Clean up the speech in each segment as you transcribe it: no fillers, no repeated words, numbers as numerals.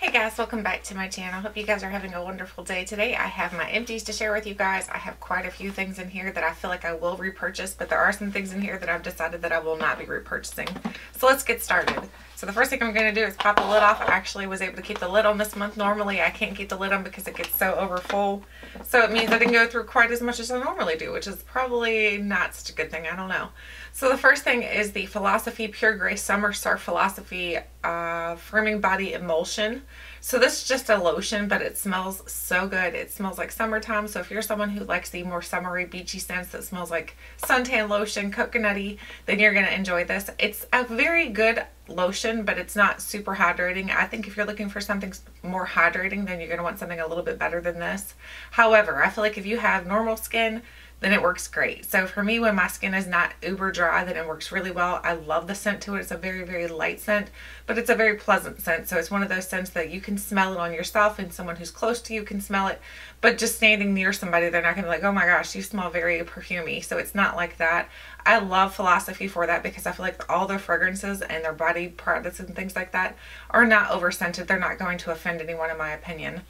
Hey guys, welcome back to my channel. Hope you guys are having a wonderful day today. I have my empties to share with you guys. I have quite a few things in here that I feel like I will repurchase, but there are some things in here that I've decided that I will not be repurchasing. So let's get started. So the first thing I'm going to do is pop the lid off. I actually was able to keep the lid on this month. Normally I can't keep the lid on because it gets so over full. So it means I didn't go through quite as much as I normally do, which is probably not such a good thing. I don't know. So the first thing is the Philosophy Pure Gray Summer Surf Philosophy Firming Body Emulsion. So this is just a lotion, but it smells so good. It smells like summertime. So if you're someone who likes the more summery, beachy scents that smells like suntan lotion, coconutty, then you're going to enjoy this. It's a very good lotion, but it's not super hydrating. I think if you're looking for something more hydrating, then you're going to want something a little bit better than this. However, I feel like if you have normal skin, then it works great. So for me, when my skin is not uber dry, then it works really well. I love the scent to it. It's a very, very light scent, but it's a very pleasant scent. So it's one of those scents that you can smell it on yourself and someone who's close to you can smell it, but just standing near somebody, they're not gonna be like, oh my gosh, you smell very perfumey. So it's not like that. I love Philosophy for that because I feel like all their fragrances and their body products and things like that are not over scented. They're not going to offend anyone in my opinion.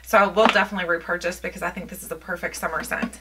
So I will definitely repurchase because I think this is a perfect summer scent.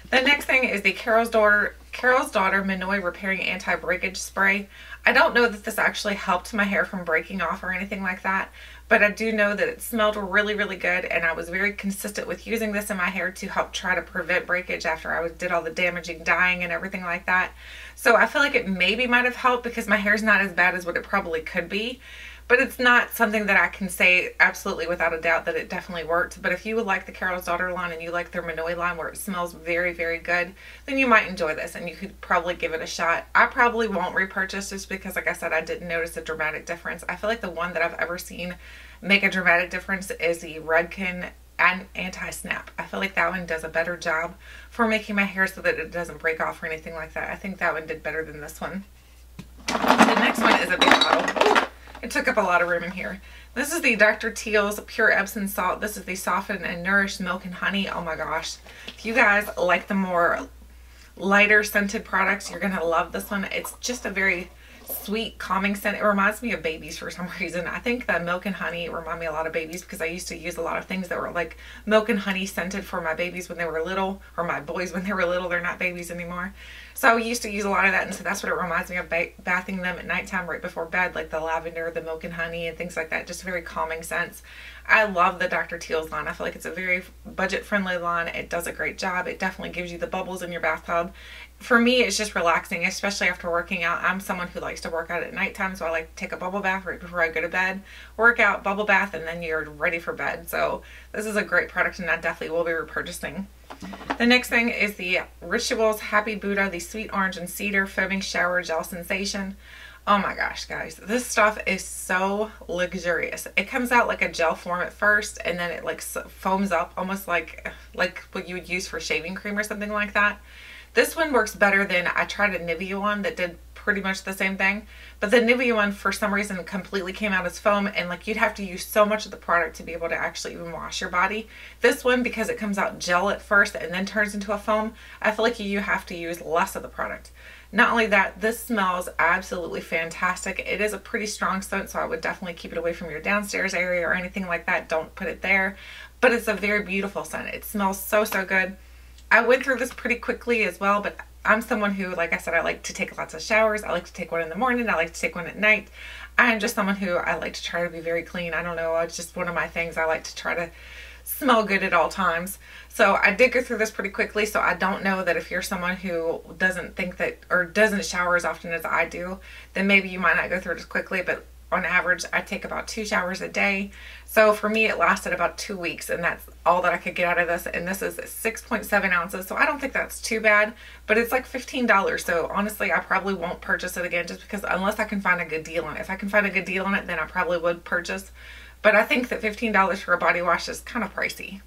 The next thing is the Kiehls Daughter Monoi Repairing Anti-Breakage Spray. I don't know that this actually helped my hair from breaking off or anything like that, but I do know that it smelled really, really good, and I was very consistent with using this in my hair to help try to prevent breakage after I did all the damaging dyeing and everything like that. So I feel like it maybe might have helped because my hair's not as bad as what it probably could be. But it's not something that I can say absolutely without a doubt that it definitely worked. But if you would like the Kiehls Daughter line and you like their Monoi line where it smells very, very good, then you might enjoy this and you could probably give it a shot. I probably won't repurchase just because, like I said, I didn't notice a dramatic difference. I feel like the one that I've ever seen make a dramatic difference is the Redken and Anti-Snap. I feel like that one does a better job for making my hair so that it doesn't break off or anything like that. I think that one did better than this one. The next one is a big bottle. Ooh. It took up a lot of room in here. This is the Dr. Teals Pure Epsom Salt. This is the Soften and Nourish Milk and Honey. Oh my gosh. If you guys like the more lighter scented products, you're going to love this one. It's just a very sweet, calming scent. It reminds me of babies for some reason. I think that milk and honey remind me a lot of babies because I used to use a lot of things that were like milk and honey scented for my babies when they were little, or my boys when they were little. They're not babies anymore. So I used to use a lot of that, and so that's what it reminds me of, bathing them at nighttime right before bed, like the lavender, the milk and honey, and things like that. Just very calming scents. I love the Dr. Teals line. I feel like it's a very budget-friendly line. It does a great job. It definitely gives you the bubbles in your bathtub. For me, it's just relaxing, especially after working out. I'm someone who likes to work out at nighttime, so I like to take a bubble bath right before I go to bed, work out, bubble bath, and then you're ready for bed. So this is a great product, and I definitely will be repurchasing. The next thing is the Rituals Happy Buddha, the Sweet Orange and Cedar Foaming Shower Gel Sensation. Oh my gosh, guys, this stuff is so luxurious. It comes out like a gel form at first, and then it like foams up almost like what you would use for shaving cream or something like that. This one works better than, I tried a Nivea one that did pretty much the same thing, but the Nivea one for some reason completely came out as foam, and like you'd have to use so much of the product to be able to actually even wash your body. This one, because it comes out gel at first and then turns into a foam, I feel like you have to use less of the product. Not only that, this smells absolutely fantastic. It is a pretty strong scent, so I would definitely keep it away from your downstairs area or anything like that. Don't put it there, but it's a very beautiful scent. It smells so, so good. I went through this pretty quickly as well, but I'm someone who, like I said, I like to take lots of showers. I like to take one in the morning. I like to take one at night. I am just someone who I like to try to be very clean. I don't know. It's just one of my things. I like to try to smell good at all times. So I did go through this pretty quickly. So I don't know that if you're someone who doesn't think that, or doesn't shower as often as I do, then maybe you might not go through it as quickly. But on average, I take about 2 showers a day. So for me, it lasted about 2 weeks, and that's all that I could get out of this. And this is 6.7 ounces, so I don't think that's too bad, but it's like $15. So honestly, I probably won't purchase it again just because, unless I can find a good deal on it. If I can find a good deal on it, then I probably would purchase. But I think that $15 for a body wash is kind of pricey.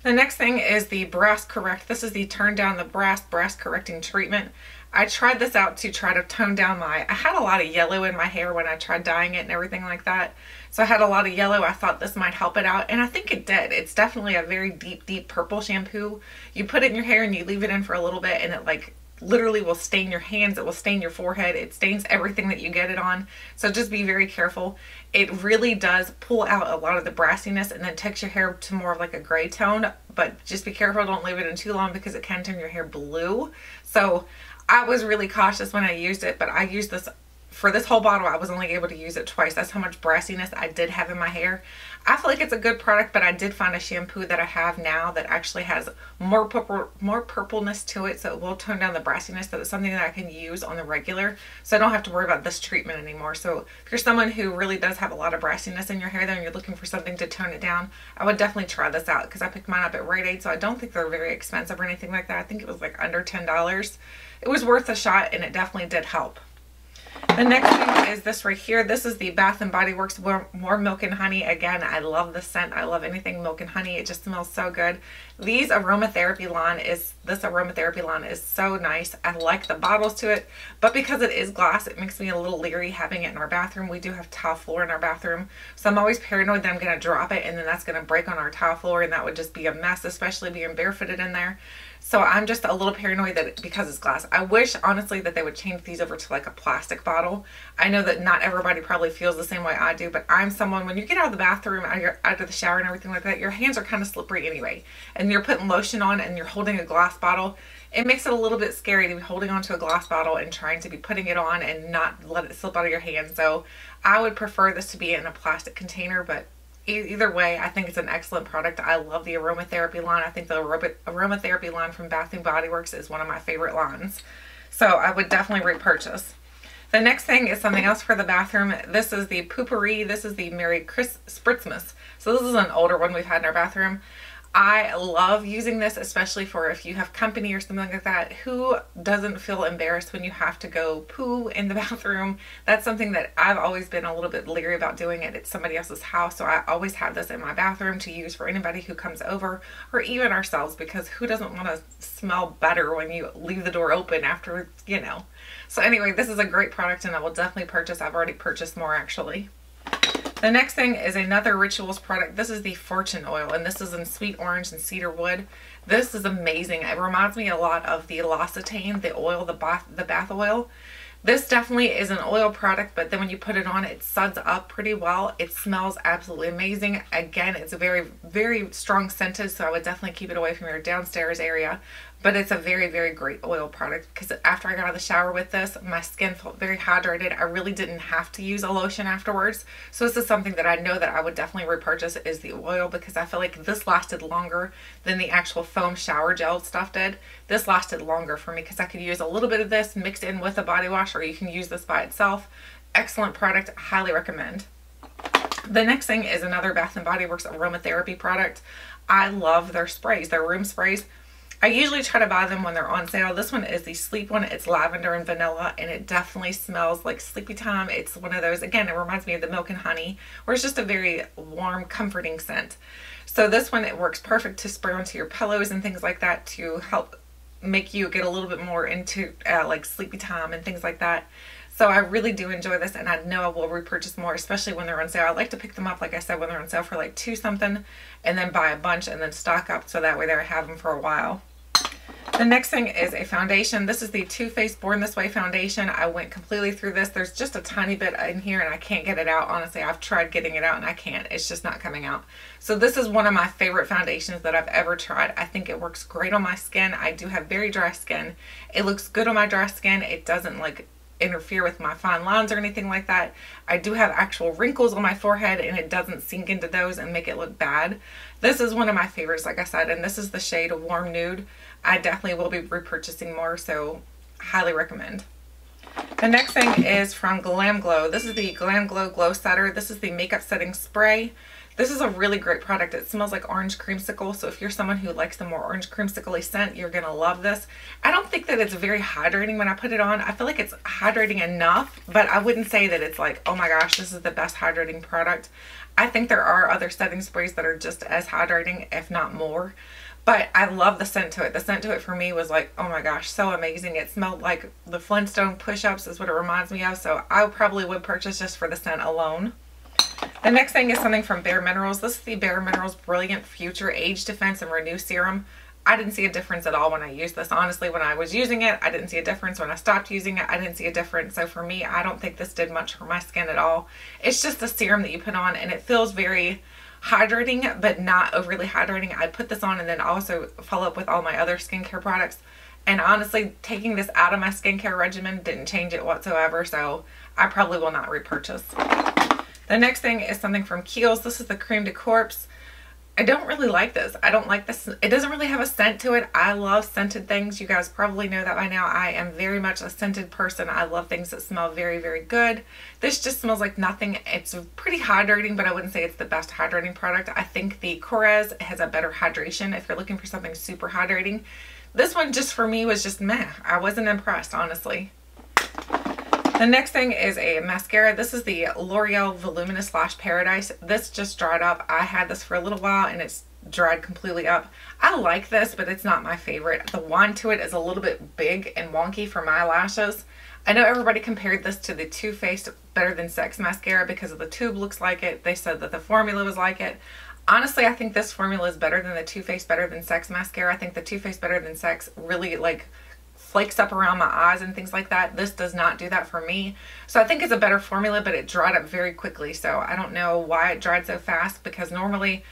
The next thing is the Brass Correct. This is the Turn Down the Brass Correcting Treatment. I tried this out to try to tone down I had a lot of yellow in my hair when I tried dyeing it and everything like that. So I had a lot of yellow. I thought this might help it out, and I think it did. It's definitely a very deep, deep purple shampoo. You put it in your hair and you leave it in for a little bit, and it like literally will stain your hands, it will stain your forehead, it stains everything that you get it on. So just be very careful. It really does pull out a lot of the brassiness and then takes your hair to more of like a gray tone, but just be careful, don't leave it in too long because it can turn your hair blue. So I was really cautious when I used it, but I used this for this whole bottle. I was only able to use it twice. That's how much brassiness I did have in my hair. I feel like it's a good product, but I did find a shampoo that I have now that actually has more purpleness to it, so it will tone down the brassiness. So it's something that I can use on the regular, so I don't have to worry about this treatment anymore. So if you're someone who really does have a lot of brassiness in your hair, then you're looking for something to tone it down, I would definitely try this out because I picked mine up at Rite Aid, so I don't think they're very expensive or anything like that. I think it was like under $10. It was worth a shot, and it definitely did help. The next thing is this right here. This is the Bath & Body Works Warm Milk and Honey. Again, I love the scent. I love anything milk and honey. It just smells so good. This aromatherapy line is so nice. I like the bottles to it, but because it is glass, it makes me a little leery having it in our bathroom. We do have tile floor in our bathroom, so I'm always paranoid that I'm going to drop it and then that's going to break on our tile floor, and that would just be a mess, especially being barefooted in there. So I'm just a little paranoid that because it's glass. I wish honestly that they would change these over to like a plastic bottle. I know that not everybody probably feels the same way I do, but I'm someone, when you get out of the bathroom, out of the shower and everything like that, your hands are kind of slippery anyway. And you're putting lotion on and you're holding a glass bottle. It makes it a little bit scary to be holding onto a glass bottle and trying to be putting it on and not let it slip out of your hand. So I would prefer this to be in a plastic container, but either way, I think it's an excellent product. I love the aromatherapy line. I think the aromatherapy line from Bath & Body Works is one of my favorite lines. So I would definitely repurchase. The next thing is something else for the bathroom. This is the Poopery. This is the Merry Spritzmas. So this is an older one we've had in our bathroom. I love using this, especially for if you have company or something like that. Who doesn't feel embarrassed when you have to go poo in the bathroom? That's something that I've always been a little bit leery about doing it at somebody else's house. So I always have this in my bathroom to use for anybody who comes over, or even ourselves, because who doesn't want to smell better when you leave the door open after, you know. So anyway, this is a great product and I will definitely purchase. I've already purchased more actually. The next thing is another Rituals product. This is the Fortune Oil, and this is in Sweet Orange and Cedar Wood. This is amazing. It reminds me a lot of the L'Occitane, the oil, the bath oil. This definitely is an oil product, but then when you put it on, it suds up pretty well. It smells absolutely amazing. Again, it's a very, very strong scented, so I would definitely keep it away from your downstairs area. But it's a very, very great oil product because after I got out of the shower with this, my skin felt very hydrated. I really didn't have to use a lotion afterwards. So this is something that I know that I would definitely repurchase, is the oil, because I feel like this lasted longer than the actual foam shower gel stuff did. This lasted longer for me because I could use a little bit of this mixed in with a body wash, or you can use this by itself. Excellent product. Highly recommend. The next thing is another Bath & Body Works aromatherapy product. I love their sprays, their room sprays. I usually try to buy them when they're on sale. This one is the sleep one. It's lavender and vanilla, and it definitely smells like sleepy time. It's one of those, again, it reminds me of the milk and honey, where it's just a very warm, comforting scent. So this one, it works perfect to spray onto your pillows and things like that to help make you get a little bit more into like sleepy time and things like that. So I really do enjoy this, and I know I will repurchase more, especially when they're on sale. I like to pick them up, like I said, when they're on sale for like $2 something, and then buy a bunch and then stock up, so that way I have them for a while. The next thing is a foundation. This is the Too Faced Born This Way foundation. I went completely through this. There's just a tiny bit in here and I can't get it out. Honestly, I've tried getting it out and I can't. It's just not coming out. So this is one of my favorite foundations that I've ever tried. I think it works great on my skin. I do have very dry skin. It looks good on my dry skin. It doesn't like interfere with my fine lines or anything like that. I do have actual wrinkles on my forehead and it doesn't sink into those and make it look bad. This is one of my favorites, like I said, and this is the shade Warm Nude. I definitely will be repurchasing more, so highly recommend. The next thing is from Glam Glow. This is the Glam Glow Glow Setter. This is the makeup setting spray. This is a really great product. It smells like orange creamsicle, so if you're someone who likes the more orange creamsicle-y scent, you're gonna love this. I don't think that it's very hydrating when I put it on. I feel like it's hydrating enough, but I wouldn't say that it's like, oh my gosh, this is the best hydrating product. I think there are other setting sprays that are just as hydrating, if not more. But I love the scent to it. The scent to it for me was like, oh my gosh, so amazing. It smelled like the Flintstone push-ups is what it reminds me of. So I probably would purchase just for the scent alone. The next thing is something from Bareminerals. This is the Bareminerals Brilliant Future Age Defense and Renew Serum. I didn't see a difference at all when I used this. Honestly, when I was using it, I didn't see a difference. When I stopped using it, I didn't see a difference. So for me, I don't think this did much for my skin at all. It's just a serum that you put on, and it feels very hydrating, but not overly hydrating. I'd put this on and then also follow up with all my other skincare products. And honestly, taking this out of my skincare regimen didn't change it whatsoever. So I probably will not repurchase. The next thing is something from Kiehls. This is the Creme de Corpse. I don't really like this. I don't like this. It doesn't really have a scent to it. I love scented things. You guys probably know that by now. I am very much a scented person. I love things that smell very, very good. This just smells like nothing. It's pretty hydrating, but I wouldn't say it's the best hydrating product. I think the Creme has a better hydration if you're looking for something super hydrating. This one just for me was just meh. I wasn't impressed, honestly. The next thing is a mascara. This is the L'Oreal Voluminous Lash Paradise. This just dried up. I had this for a little while and it's dried completely up. I like this, but it's not my favorite. The wand to it is a little bit big and wonky for my lashes. I know everybody compared this to the Too Faced Better Than Sex mascara because of the tube looks like it. They said that the formula was like it. Honestly, I think this formula is better than the Too Faced Better Than Sex mascara. I think the Too Faced Better Than Sex really flakes up around my eyes and things like that. This does not do that for me. So I think it's a better formula, but it dried up very quickly. So I don't know why it dried so fast, because normally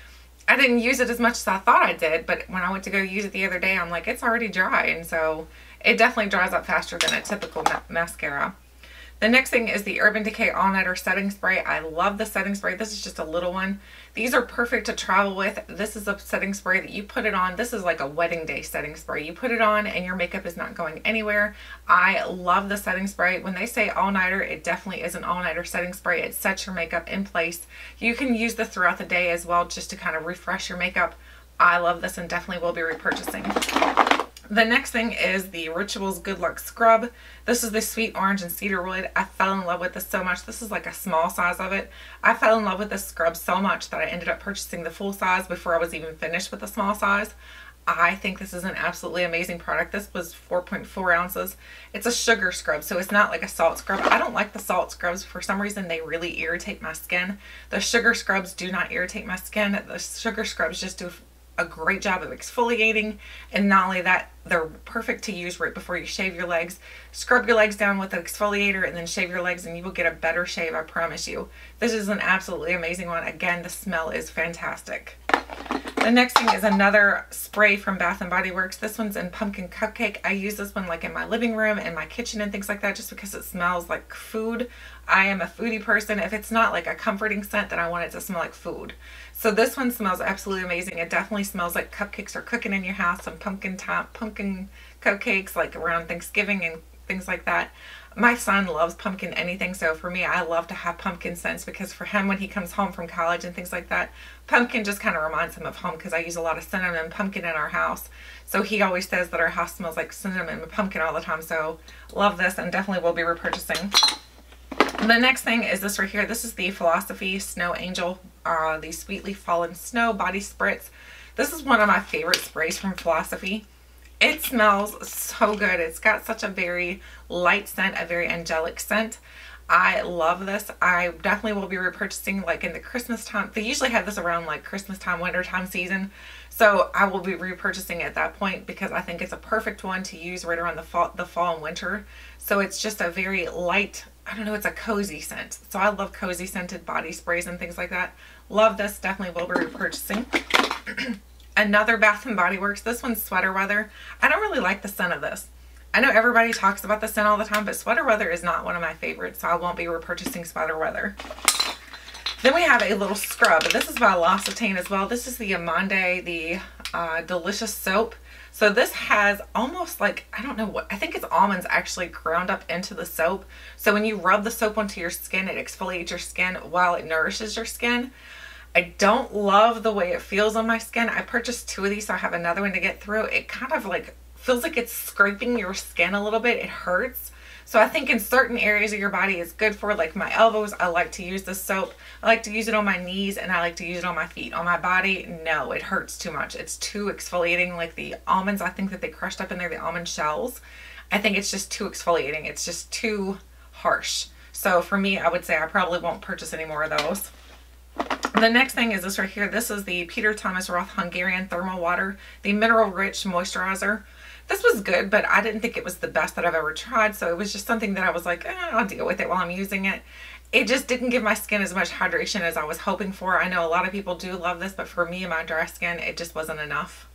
I didn't use it as much as I thought I did. But when I went to go use it the other day, I'm like, it's already dry. And so it definitely dries up faster than a typical mascara. The next thing is the Urban Decay All Nighter Setting Spray. I love the setting spray. This is just a little one. These are perfect to travel with. This is a setting spray that you put it on. This is like a wedding day setting spray. You put it on and your makeup is not going anywhere. I love the setting spray. When they say all-nighter, it definitely is an all-nighter setting spray. It sets your makeup in place. You can use this throughout the day as well, just to kind of refresh your makeup. I love this and definitely will be repurchasing. The next thing is the Rituals Good Luck Scrub. This is the Sweet Orange and Cedar Wood. I fell in love with this so much. This is like a small size of it. I fell in love with this scrub so much that I ended up purchasing the full size before I was even finished with the small size. I think this is an absolutely amazing product. This was 4.4 ounces. It's a sugar scrub, so it's not like a salt scrub. I don't like the salt scrubs. For some reason, they really irritate my skin. The sugar scrubs do not irritate my skin. The sugar scrubs just do a great job of exfoliating, and not only that, they're perfect to use right before you shave your legs. Scrub your legs down with an exfoliator and then shave your legs and you will get a better shave, I promise you. This is an absolutely amazing one. Again, the smell is fantastic. The next thing is another spray from Bath & Body Works. This one's in Pumpkin Cupcake. I use this one like in my living room and my kitchen and things like that, just because it smells like food. I am a foodie person. If it's not like a comforting scent, then I want it to smell like food. So this one smells absolutely amazing. It definitely smells like cupcakes are cooking in your house, some pumpkin cupcakes like around Thanksgiving and things like that. My son loves pumpkin anything, so for me, I love to have pumpkin scents, because for him, when he comes home from college and things like that, pumpkin just kind of reminds him of home, because I use a lot of cinnamon and pumpkin in our house. So he always says that our house smells like cinnamon and pumpkin all the time. So love this and definitely will be repurchasing. The next thing is this right here. This is the Philosophy Snow Angel, the Sweetly Fallen Snow Body Spritz. This is one of my favorite sprays from Philosophy. It smells so good. It's got such a very light scent, a very angelic scent. I love this. I definitely will be repurchasing like in the Christmas time. They usually have this around like Christmas time, winter time season. So I will be repurchasing at that point, because I think it's a perfect one to use right around the fall and winter. So it's just a very light, I don't know, it's a cozy scent. So I love cozy scented body sprays and things like that. Love this. Definitely will be repurchasing. Another Bath & Body Works. This one's Sweater Weather. I don't really like the scent of this. I know everybody talks about the scent all the time, but Sweater Weather is not one of my favorites, so I won't be repurchasing Sweater Weather. Then we have a little scrub. This is by L'Occitane as well. This is the Amande, the Delicious Soap. So this has almost like, I don't know what, I think it's almonds actually ground up into the soap. So when you rub the soap onto your skin, it exfoliates your skin while it nourishes your skin. I don't love the way it feels on my skin. I purchased 2 of these, so I have another one to get through. It kind of like feels like it's scraping your skin a little bit. It hurts. So I think in certain areas of your body it's good for, like my elbows, I like to use this soap. I like to use it on my knees, and I like to use it on my feet. On my body, no, it hurts too much. It's too exfoliating. Like the almonds, I think that they crushed up in there, the almond shells. I think it's just too exfoliating. It's just too harsh. So for me, I would say I probably won't purchase any more of those. The next thing is this right here. This is the Peter Thomas Roth Hungarian Thermal Water, the Mineral Rich Moisturizer. This was good, but I didn't think it was the best that I've ever tried, so it was just something that I was like, I'll deal with it while I'm using it. It just didn't give my skin as much hydration as I was hoping for. I know a lot of people do love this, but for me and my dry skin, it just wasn't enough.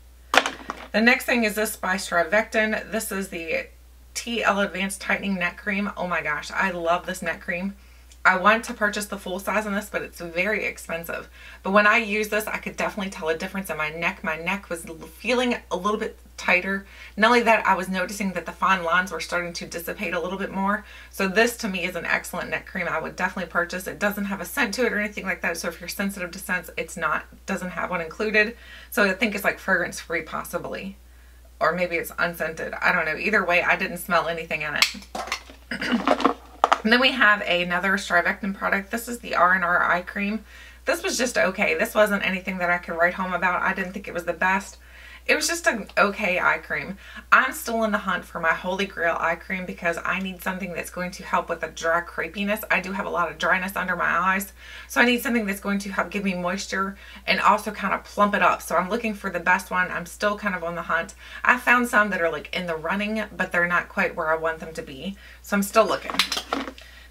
The next thing is this by Strivectin. This is the TL Advanced Tightening Neck Cream. Oh my gosh, I love this neck cream. I want to purchase the full size on this, but it's very expensive. But when I use this, I could definitely tell a difference in my neck. My neck was feeling a little bit tighter. Not only that, I was noticing that the fine lines were starting to dissipate a little bit more. So this to me is an excellent neck cream. I would definitely purchase. It doesn't have a scent to it or anything like that. So if you're sensitive to scents, doesn't have one included. So I think it's like fragrance free possibly. Or maybe it's unscented. I don't know. Either way, I didn't smell anything in it. And then we have another Strivectin product. This is the R&R Eye Cream. This was just okay. This wasn't anything that I could write home about. I didn't think it was the best. It was just an okay eye cream. I'm still in the hunt for my holy grail eye cream because I need something that's going to help with the dry crepiness. I do have a lot of dryness under my eyes, so I need something that's going to help give me moisture and also kind of plump it up. So I'm looking for the best one. I'm still kind of on the hunt. I found some that are like in the running, but they're not quite where I want them to be. So I'm still looking.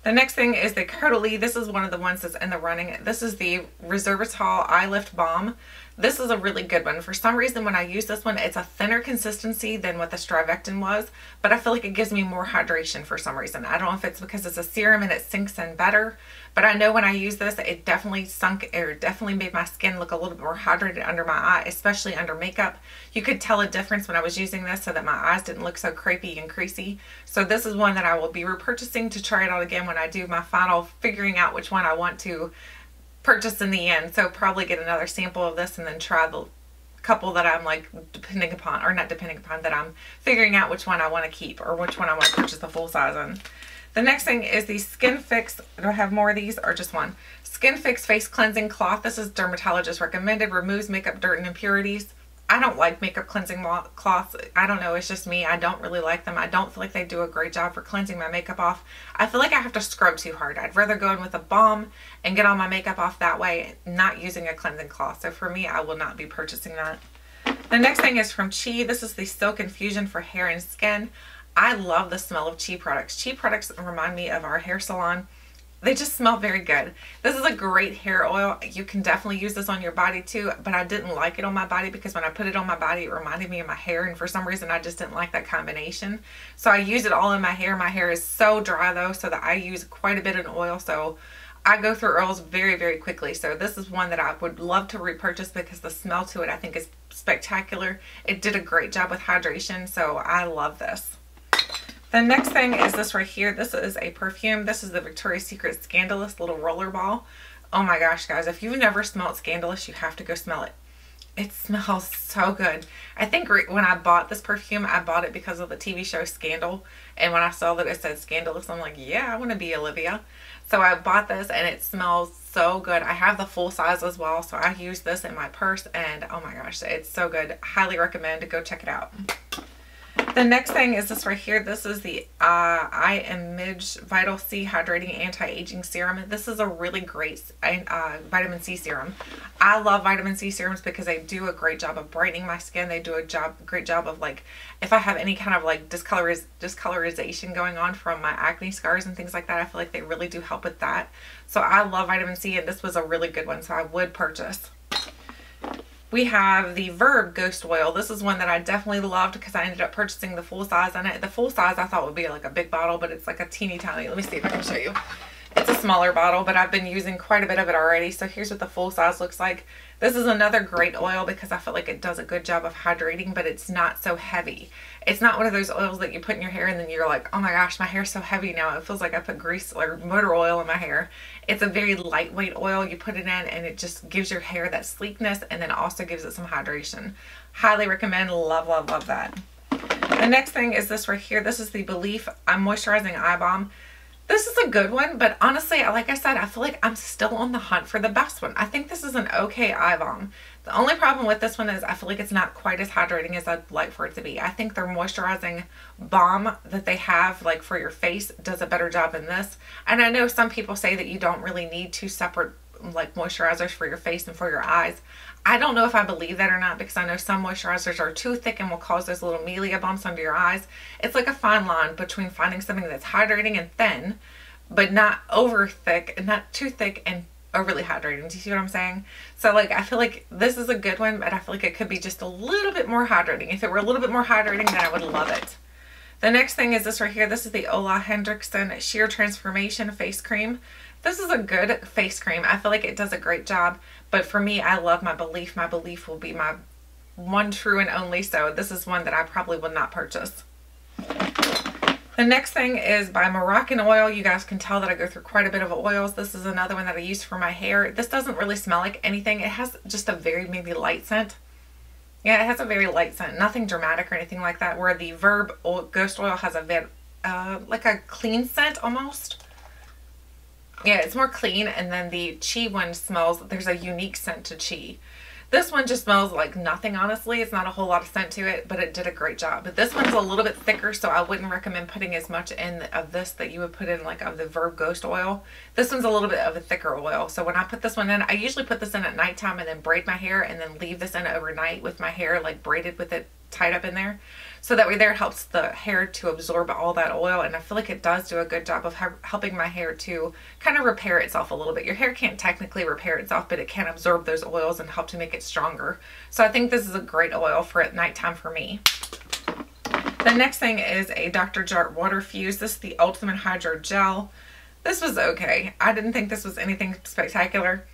The next thing is the Caudalie. This is one of the ones that's in the running. This is the Resveratrol Eye Lift Balm. This is a really good one. For some reason, when I use this one, it's a thinner consistency than what the Strivectin was, but I feel like it gives me more hydration for some reason. I don't know if it's because it's a serum and it sinks in better, but I know when I use this, it definitely definitely made my skin look a little bit more hydrated under my eye, especially under makeup. You could tell a difference when I was using this so that my eyes didn't look so crepey and creasy. So this is one that I will be repurchasing to try it out again when I do my final figuring out which one I want to purchase in the end. So probably get another sample of this and then try the couple that I'm like that I'm figuring out which one I want to keep or which one I want to purchase the full size on. The next thing is the Skin Fix. Do I have more of these or just one? Skin Fix Face Cleansing Cloth. This is dermatologist recommended. Removes makeup dirt and impurities. I don't like makeup cleansing cloths. I don't know. It's just me. I don't really like them. I don't feel like they do a great job for cleansing my makeup off. I feel like I have to scrub too hard. I'd rather go in with a balm and get all my makeup off that way, not using a cleansing cloth. So for me, I will not be purchasing that. The next thing is from Chi. This is the Silk Infusion for Hair and Skin. I love the smell of Chi products. Chi products remind me of our hair salon. They just smell very good. This is a great hair oil. You can definitely use this on your body too, but I didn't like it on my body because when I put it on my body, it reminded me of my hair, and for some reason I just didn't like that combination. So I use it all in my hair. My hair is so dry though, so that I use quite a bit of oil, so I go through oils very, very quickly. So this is one that I would love to repurchase because the smell to it I think is spectacular. It did a great job with hydration, so I love this. The next thing is this right here. This is a perfume. This is the Victoria's Secret Scandalous Little Roller Ball. Oh my gosh, guys. If you've never smelled Scandalous, you have to go smell it. It smells so good. I think when I bought this perfume, I bought it because of the TV show Scandal. And when I saw that it said Scandalous, I'm like, yeah, I want to be Olivia. So I bought this and it smells so good. I have the full size as well. So I use this in my purse and oh my gosh, it's so good. Highly recommend to go check it out. The next thing is this right here. This is the Amande Vital C Hydrating Anti-Aging Serum. This is a really great vitamin C serum. I love vitamin C serums because they do a great job of brightening my skin. They do a great job of, like, if I have any kind of like discolorization going on from my acne scars and things like that, I feel like they really do help with that. So I love vitamin C, and this was a really good one, so I would purchase. We have the Verb Ghost Oil. This is one that I definitely loved because I ended up purchasing the full size on it. The full size I thought would be like a big bottle, but it's like a teeny tiny. Let me see if I can show you. It's a smaller bottle, but I've been using quite a bit of it already. So here's what the full size looks like. This is another great oil because I feel like it does a good job of hydrating, but it's not so heavy. It's not one of those oils that you put in your hair and then you're like, oh my gosh, my hair's so heavy now. It feels like I put grease or motor oil in my hair. It's a very lightweight oil. You put it in and it just gives your hair that sleekness and then also gives it some hydration. Highly recommend. Love, love, love that. The next thing is this right here. This is the Belif Moisturizing Eye Balm. This is a good one, but honestly, like I said, I feel like I'm still on the hunt for the best one. I think this is an okay eye balm. The only problem with this one is I feel like it's not quite as hydrating as I'd like for it to be. I think their moisturizing balm that they have like for your face does a better job than this. And I know some people say that you don't really need two separate like moisturizers for your face and for your eyes. I don't know if I believe that or not, because I know some moisturizers are too thick and will cause those little melia bumps under your eyes. It's like a fine line between finding something that's hydrating and thin, but not over thick and not too thick and overly hydrating. Do you see what I'm saying? So like, I feel like this is a good one, but I feel like it could be just a little bit more hydrating. If it were a little bit more hydrating, then I would love it. The next thing is this right here. This is the Ole Henriksen Sheer Transformation Face Cream. This is a good face cream. I feel like it does a great job, but for me, I love My Belief. My Belief will be my one true and only, so this is one that I probably will not purchase. The next thing is by Moroccanoil. You guys can tell that I go through quite a bit of oils. This is another one that I use for my hair. This doesn't really smell like anything. It has just a very maybe light scent. Yeah, it has a very light scent. Nothing dramatic or anything like that, where the Verb Ghost Oil has a bit, like a clean scent almost. Yeah, it's more clean, and then the Chi one smells, there's a unique scent to Chi. This one just smells like nothing, honestly. It's not a whole lot of scent to it, but it did a great job. But this one's a little bit thicker, so I wouldn't recommend putting as much in of this that you would put in like of the Verb Ghost Oil. This one's a little bit of a thicker oil. So when I put this one in, I usually put this in at nighttime and then braid my hair and then leave this in overnight with my hair like braided with it tied up in there. So that way there it helps the hair to absorb all that oil, and I feel like it does do a good job of helping my hair to kind of repair itself a little bit. Your hair can't technically repair itself, but it can absorb those oils and help to make it stronger. So I think this is a great oil for at nighttime for me. The next thing is a Dr. Jart Water Fuse. This is the Ultimate Hydro Gel. This was okay. I didn't think this was anything spectacular.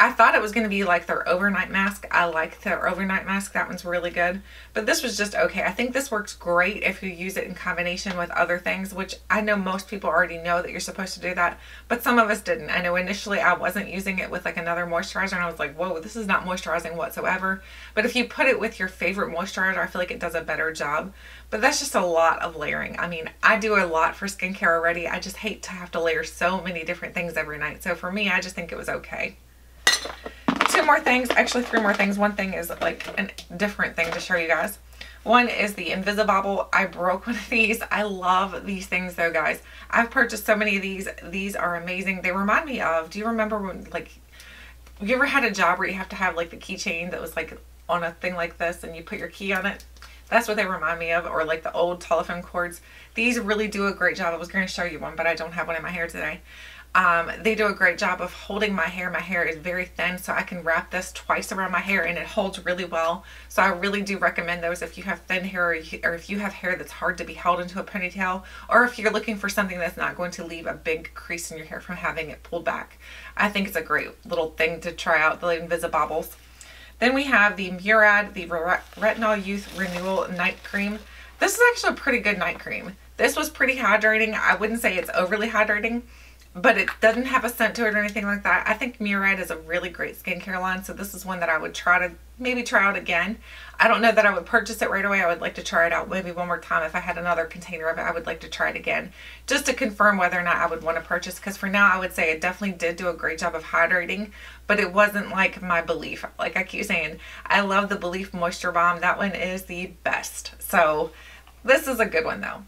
I thought it was going to be like their overnight mask. I like their overnight mask. That one's really good. But this was just okay. I think this works great if you use it in combination with other things, which I know most people already know that you're supposed to do that, but some of us didn't. I know initially I wasn't using it with like another moisturizer, and I was like, whoa, this is not moisturizing whatsoever. But if you put it with your favorite moisturizer, I feel like it does a better job. But that's just a lot of layering. I mean, I do a lot for skincare already. I just hate to have to layer so many different things every night. So for me, I just think it was okay. Two more things, actually three more things. One thing is like a different thing to show you guys. One is the Invisibobble. I broke one of these. I love these things though, guys. I've purchased so many of these. These are amazing. They remind me of, do you remember when, like, you ever had a job where you have to have like the keychain that was like on a thing like this and you put your key on it? That's what they remind me of, or like the old telephone cords. These really do a great job. I was going to show you one, but I don't have one in my hair today. They do a great job of holding my hair. My hair is very thin, so I can wrap this twice around my hair and it holds really well. So I really do recommend those if you have thin hair, or if you have hair that's hard to be held into a ponytail, or if you're looking for something that's not going to leave a big crease in your hair from having it pulled back. I think it's a great little thing to try out, the Invisibobbles. Then we have the Murad, the Retinol Youth Renewal Night Cream. This is actually a pretty good night cream. This was pretty hydrating. I wouldn't say it's overly hydrating, but it doesn't have a scent to it or anything like that. I think Murad is a really great skincare line, so this is one that I would maybe try out again. I don't know that I would purchase it right away. I would like to try it out maybe one more time. If I had another container of it, I would like to try it again, just to confirm whether or not I would want to purchase, because for now I would say it definitely did do a great job of hydrating, but it wasn't like My Belief. Like I keep saying, I love the Belief Moisture Balm. That one is the best. So this is a good one though.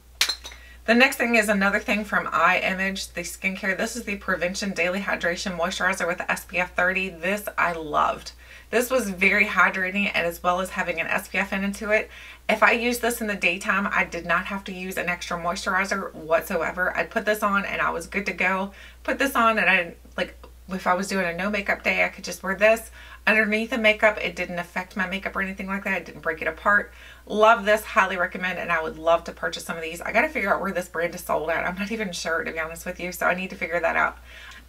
The next thing is another thing from iImage, the skincare. This is the Prevention Daily Hydration Moisturizer with SPF 30. This I loved. This was very hydrating, and as well as having an SPF into it. If I used this in the daytime, I did not have to use an extra moisturizer whatsoever. I'd put this on and I was good to go. Put this on and I, like, if I was doing a no makeup day, I could just wear this. Underneath the makeup, it didn't affect my makeup or anything like that. It didn't break it apart. Love this, highly recommend, and I would love to purchase some of these. I got to figure out where this brand is sold at. I'm not even sure, to be honest with you, so I need to figure that out.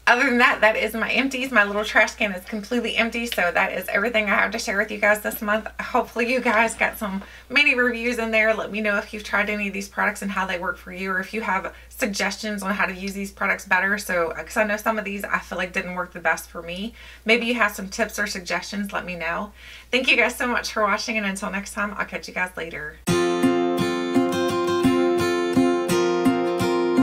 Other than that, that is my empties. My little trash can is completely empty, so that is everything I have to share with you guys this month. Hopefully you guys got some mini reviews in there. Let me know if you've tried any of these products and how they work for you, or if you have suggestions on how to use these products better. So, because I know some of these I feel like didn't work the best for me. Maybe you have some tips or suggestions, let me know. Thank you guys so much for watching, and until next time, I'll catch you guys later.